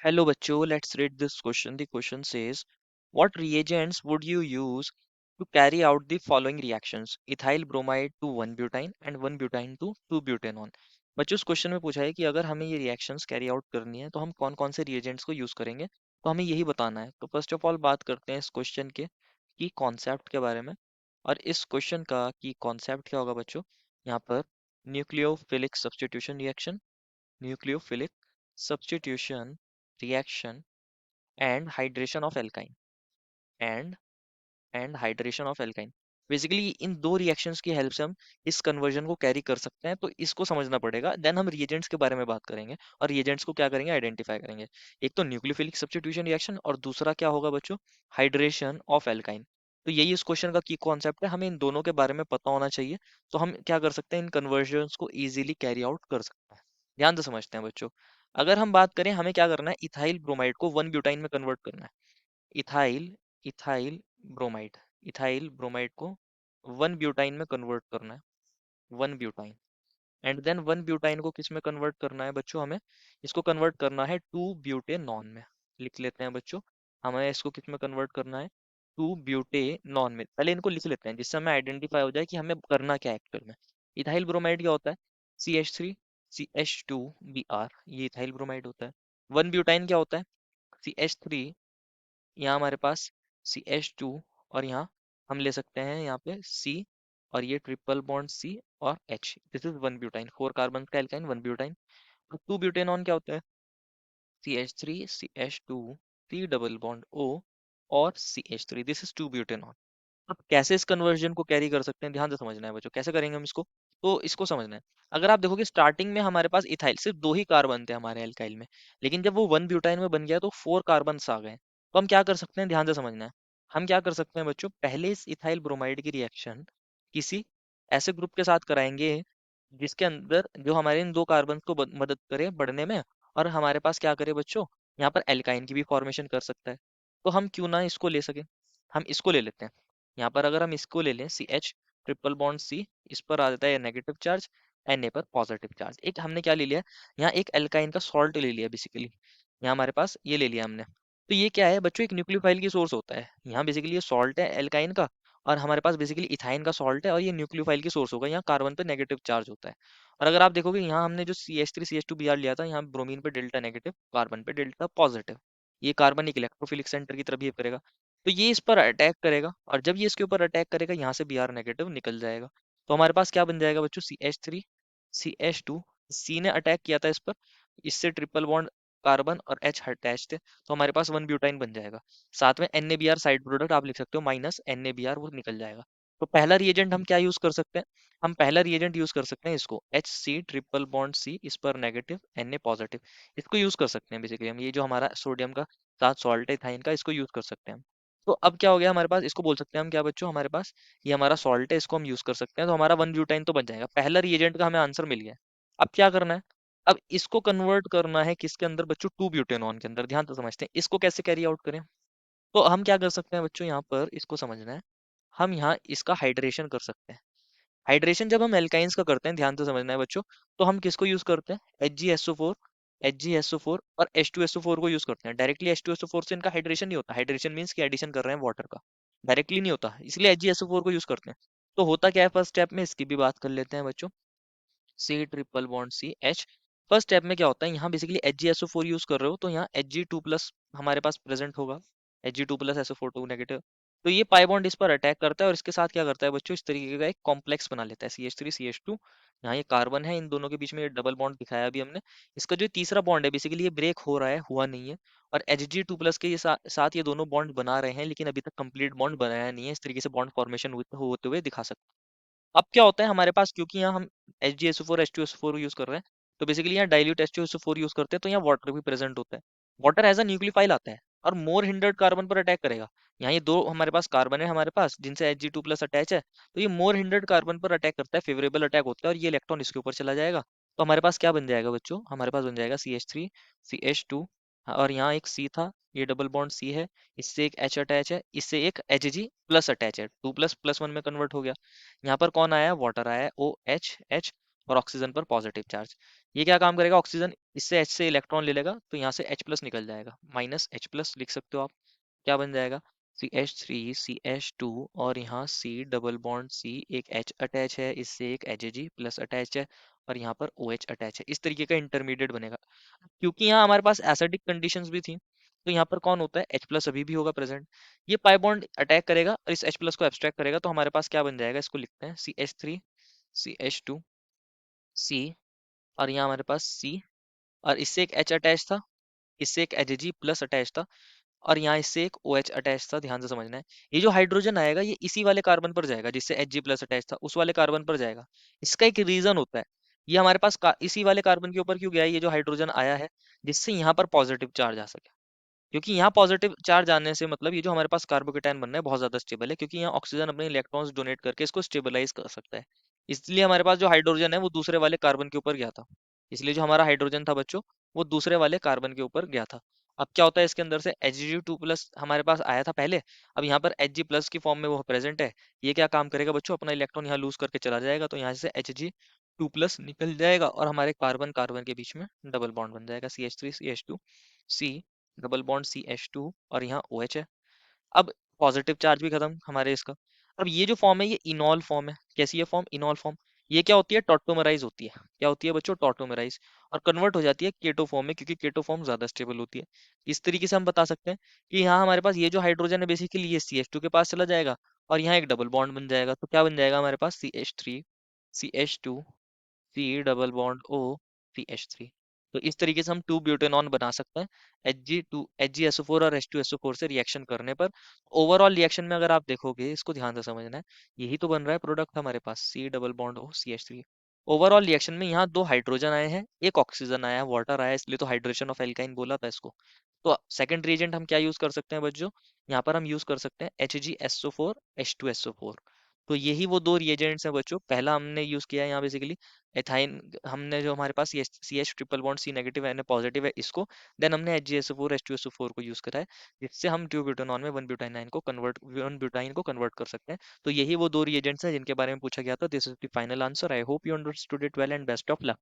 Hello bachcho, let's read this question. The question says, what reagents would you use to carry out the following reactions? Ethyl bromide to 1 butane and 1 butane to 2 butanol. बच्चों इस question में पूछा है कि अगर हमें ये reactions carry out करनी है तो हम कौन कौन से रिएजेंट्स को यूज करेंगे, तो हमें यही बताना है। तो फर्स्ट ऑफ ऑल बात करते हैं इस क्वेश्चन के की कॉन्सेप्ट के बारे में। और इस क्वेश्चन का की कॉन्सेप्ट क्या होगा बच्चों, यहाँ पर nucleophilic substitution reaction, nucleophilic substitution reaction and hydration of alkyne and hydration of alkyne. Basically इन दो रिएक्शंस की हेल्प से हम इस कन्वर्जन को कैरी कर सकते हैं, तो इसको समझना पड़ेगा। देन हम रिएजेंट्स के बारे में बात करेंगे और रिएजेंट्स को क्या करेंगे, आइडेंटिफाई करेंगे। एक तो न्यूक्लियोफिलिक सब्स्टिट्यूशन रिएक्शन और दूसरा क्या होगा बच्चों, हाइड्रेशन ऑफ एल्काइन। तो यही इस क्वेश्चन का की कॉन्सेप्ट है, हमें इन दोनों के बारे में पता होना चाहिए। तो हम क्या कर सकते हैं, इन कन्वर्जन्स को इजीली कैरी आउट कर सकते हैं। ध्यान से समझते हैं बच्चों। अगर हम बात करें हमें क्या करना है, इथाइल ब्रोमाइड को 1 ब्यूटाइन में कन्वर्ट करना है। Ethyl ethyl bromide ethyl bromide को 1 ब्यूटाइन में कन्वर्ट करना है। 1 ब्यूटाइन एंड देन 1 ब्यूटाइन को किस में कन्वर्ट करना है बच्चों, हमें इसको कन्वर्ट करना है 2 ब्यूटेनॉन में। लिख लेते हैं बच्चों, हमें इसको किस में कन्वर्ट करना है, 2 ब्यूटेनॉन में। पहले इनको लिख लेते हैं जिससे हमें आइडेंटिफाई हो जाए कि हमें करना क्या है एक्चुअल में। इथाइल ब्रोमाइड क्या होता है, CH3CH2Br, ये इथाइल ब्रोमाइड होता है। 1 ब्यूटाइन क्या होता है, CH3, यहाँ हमारे पास CH2, और यहाँ हम ले सकते हैं यहाँ पे C, और ये ट्रिपल बॉन्ड C और H। This is 1 butyne, 4 carbon का एल्काइन 1 ब्यूटाइन। और 2 ब्यूटेनॉन क्या होता है, CH3CH2 C double bond O और CH3, दिस इज 2 ब्यूटेनॉन। अब कैसे इस कन्वर्जन को कैरी कर सकते हैं, ध्यान से समझना है बच्चों, कैसे करेंगे हम इसको। तो इसको समझना है। अगर आप देखोगे स्टार्टिंग में हमारे पास इथाइल सिर्फ 2 ही कार्बन थे हमारे एल्काइल में, लेकिन जब वो 1 ब्यूटाइन में बन गया तो 4 कार्बन आ गए। तो हम क्या कर सकते हैं, ध्यान से समझना है। हम क्या कर सकते हैं बच्चों, पहले इस इथाइल ब्रोमाइड की रिएक्शन किसी ऐसे ग्रुप के साथ कराएंगे जिसके अंदर जो हमारे इन 2 कार्बन को मदद करे बढ़ने में, और हमारे पास क्या करे बच्चों, यहाँ पर एल्काइन की भी फॉर्मेशन कर सकता है। तो हम क्यों ना इसको ले सके, हम इसको ले लेते हैं। यहाँ पर अगर हम इसको ले लें, C H triple bond C, इस पर आ जाता है नेगेटिव चार्ज, एन ए पर पॉजिटिव चार्ज। एक हमने क्या ले लिया, यहाँ एक एल्काइन का सॉल्ट ले लिया बेसिकली। यहाँ हमारे पास ये ले लिया हमने। तो ये क्या है बच्चों, एक न्यूक्लियोफाइल की सोर्स होता है। यहाँ बेसिकली ये सॉल्ट है एल्काइन का, और हमारे पास बेसिकली इथाइन का सॉल्ट है, और ये न्यूक्लियोफाइल की सोर्स होगा। यहाँ कार्बन पे नेगेटिव चार्ज होता है। और अगर आप देखोगे यहाँ हमने जो CH3CH2Br लिया था, यहाँ ब्रोमीन पे डेल्टा नेगेटिव, कार्बन पे डेल्टा पॉजिटिव। ये कार्बन एक इलेक्ट्रोफिलिक सेंटर की तरह बिहेव करेगा। तो ये इस पर अटैक करेगा, और जब ये इसके ऊपर अटैक करेगा यहाँ से Br नेगेटिव निकल जाएगा। तो हमारे पास क्या बन जाएगा बच्चों, CH3CH2, सी ने अटैक किया था इस पर, इससे ट्रिपल बॉन्ड कार्बन और H अटैच थे, तो हमारे पास 1 ब्यूटाइन बन जाएगा। साथ में NaBr साइड प्रोडक्ट आप लिख सकते हो, माइनस NaBr वो निकल जाएगा। तो पहला रिएजेंट हम क्या यूज कर सकते हैं, हम पहला रिएजेंट यूज कर सकते हैं इसको, HC ट्रिपल बॉन्ड C, इस पर नेगेटिव Na पॉजिटिव। इसको यूज कर सकते हैं बेसिकली हम, ये जो हमारा सोडियम का साथ सॉल्ट है इथाइन का, इसको यूज कर सकते हैं हम। तो अब क्या हो गया हमारे पास, इसको बोल सकते हैं हम क्या बच्चों, हमारे पास ये हमारा सॉल्ट है, इसको हम यूज कर सकते हैं। तो हमारा 1 ब्यूटाइन तो बन जाएगा, पहला रिएजेंट का हमें आंसर मिल गया। अब क्या करना है, अब इसको कन्वर्ट करना है किसके अंदर बच्चों, 2 ब्यूटेनॉन के अंदर। ध्यान से समझते हैं इसको कैसे कैरी आउट करें। तो हम क्या कर सकते हैं बच्चों, यहाँ पर इसको समझना है। हम यहाँ इसका हाइड्रेशन कर सकते हैं। हाइड्रेशन जब हम एल्काइंस का करते हैं, ध्यान से समझना है बच्चों, तो हम किसको यूज करते हैं, HgSO4, HgSO4 और H2SO4 को यूज करते हैं। डायरेक्टली H2SO4 से इनका हाइड्रेशन नहीं होता, हाइड्रेशन मींस कि एडिशन कर रहे हैं वाटर का, डायरेक्टली नहीं होता, इसलिए HgSO4 को यूज करते हैं। तो होता क्या है फर्स्ट स्टेप में, इसकी भी बात कर लेते हैं बच्चों। C triple bond C H, first step में क्या होता है, यहाँ बेसिकली HgSO4 यूज कर रहे हो, तो यहाँ Hg2 प्लस हमारे पास प्रेजेंट होगा, Hg2 प्लस SO4 2 नेगेटिव। तो ये पाई बॉन्ड इस पर अटैक करता है, और इसके साथ क्या करता है बच्चों, इस तरीके का एक कॉम्प्लेक्स बना लेता है, CH3CH2। यहाँ ये कार्बन है, इन दोनों के बीच में ये डबल बॉन्ड दिखाया अभी हमने। इसका जो तीसरा बॉन्ड है बेसिकली ये ब्रेक हो रहा है, हुआ नहीं है। और Hg2 प्लस के ये साथ ये दोनों बॉन्ड बना रहे हैं, लेकिन अभी तक कंप्लीट बॉन्ड बनाया नहीं है। इस तरीके से बॉन्ड फॉर्मेशन होते हुए दिखा सकते हैं। अब क्या होता है हमारे पास, क्योंकि यहाँ हम HgSO4 H2SO4 यूज कर रहे हैं, तो बेसिकली यहाँ डाइल्यूट H2SO4 यूज करते हैं, तो यहाँ वाटर भी प्रेजेंट होता है। वाटर एज अ न्यूक्लियोफाइल आता है और मोर हिंडर्ड कार्बन पर अटैक करेगा। यहाँ ये दो हमारे पास कार्बन है हमारे पास, जिनसे Hg2 प्लस अटैच है, तो ये मोर हिंडर्ड कार्बन पर अटैक करता है, फेवरेबल अटैक होता है, और ये इलेक्ट्रॉन इसके ऊपर चला जाएगा। तो हमारे पास क्या बन जाएगा बच्चों, हमारे पास बन जाएगा CH3CH2, और यहाँ एक C था, ये डबल बॉन्ड C है, इससे एक H अटैच है, इससे एक Hg प्लस अटैच है, 2 प्लस प्लस 1 में कन्वर्ट हो गया। यहाँ पर कौन आया है, वाटर आया है, ओ एच एच, और ऑक्सीजन पर पॉजिटिव चार्ज। ये क्या काम करेगा, ऑक्सीजन इससे H से इलेक्ट्रॉन ले लेगा तो यहाँ से H प्लस निकल जाएगा, माइनस H प्लस लिख सकते हो आप। क्या बन जाएगा, CH3 CH2 और यहाँ C डबल बॉन्ड C, एक H अटैच है, इससे एक Hg प्लस अटैच है और यहाँ पर OH अटैच है। इस तरीके का इंटरमीडिएट बनेगा। क्योंकि यहाँ हमारे पास एसिडिक कंडीशंस भी थी तो यहाँ पर कौन होता है, H प्लस अभी भी होगा प्रेजेंट। ये पाई बॉन्ड अटैक करेगा और इस H प्लस को एब्स्ट्रैक्ट करेगा तो हमारे पास क्या बन जाएगा, इसको लिखते हैं CH3 CH2 C, और यहाँ हमारे पास C, और इससे एक H अटैच था, इससे एक Hg प्लस अटैच था और यहाँ इससे एक OH अटैच था। ध्यान से समझना है, ये जो हाइड्रोजन आएगा ये इसी वाले कार्बन पर जाएगा जिससे Hg प्लस अटैच था, उस वाले कार्बन पर जाएगा। इसका एक रीजन होता है, ये हमारे पास इसी वाले कार्बन के ऊपर क्यों गया है, ये जो हाइड्रोजन आया है जिससे यहाँ पर पॉजिटिव चार्ज आ सके। क्योंकि यहाँ पॉजिटिव चार्ज आने से मतलब ये जो हमारे पास कार्बोकेटायन बनना है बहुत ज्यादा स्टेबल है, क्योंकि यहाँ ऑक्सीजन अपने इलेक्ट्रॉन्स डोनेट करके इसको स्टेबलाइज कर सकता है। इसलिए हमारे पास जो हाइड्रोजन है वो दूसरे वाले कार्बन के ऊपर गया था। इसलिए जो हमारा हाइड्रोजन था बच्चों, वो दूसरे वाले कार्बन के ऊपर गया था। अब क्या होता है इसके अंदर से, Hg2 प्लस हमारे पास आया था पहले, अब यहाँ पर Hg प्लस की फॉर्म में वो प्रेजेंट है। ये क्या काम करेगा बच्चों, अपना इलेक्ट्रॉन यहाँ लूज करके चला जाएगा तो यहाँ से Hg2 प्लस निकल जाएगा और हमारे कार्बन कार्बन के बीच में डबल बॉन्ड बन जाएगा, CH3 CH2 C double bond CH2 और यहाँ OH है। अब पॉजिटिव चार्ज भी खत्म हमारे इसका। अब ये जो फॉर्म है ये इनॉल फॉर्म है। कैसी है फॉर्म, इनॉल फॉर्म। ये क्या होती है, टॉटोमराइज होती है। क्या होती है बच्चों, टॉटोमराइज, और कन्वर्ट हो जाती है केटो फॉर्म में, क्योंकि केटो फॉर्म ज्यादा स्टेबल होती है। इस तरीके से हम बता सकते हैं कि यहाँ हमारे पास ये जो हाइड्रोजन है बेसिकली ये CH2 के पास चला जाएगा और यहाँ एक डबल बॉन्ड बन जाएगा। तो क्या बन जाएगा हमारे पास, CH3 CH2 C double bond O CH3। तो इस तरीके से हम 2 ब्यूटेनॉन बना सकते हैं HgSO4 और H2SO4 से रिएक्शन करने पर। ओवरऑल रिएक्शन में अगर आप देखोगे, इसको ध्यान से समझना है, यही तो बन रहा है प्रोडक्ट हमारे पास, C double bond O CH3। Overall reaction में यहाँ 2 हाइड्रोजन आए हैं, एक ऑक्सीजन आया है, वाटर आया है, इसलिए तो हाइड्रेशन ऑफ एल्काइन बोला था इसको। तो सेकंड रिएजेंट हम क्या यूज कर सकते हैं बच्चों, यहाँ पर हम यूज कर सकते हैं HgSO4 H2SO4। तो यही वो 2 रिएजेंट्स हैं बच्चों। पहला हमने यूज किया है यहाँ बेसिकली एथाइन, हमने जो हमारे पास C H triple bond C negative N positive है इसको, देन हमने HgSO4 H2SO4 को यूज करा है, जिससे हम 2 ब्यूटानॉन में 1 ब्यूटाइनाइन को कन्वर्ट 1 ब्यूटाइन को कन्वर्ट कर सकते हैं। तो यही वो 2 रिएजेंट्स हैं जिनके बारे में पूछा गया था। This is the final answer. I hope you understood it well and best of luck.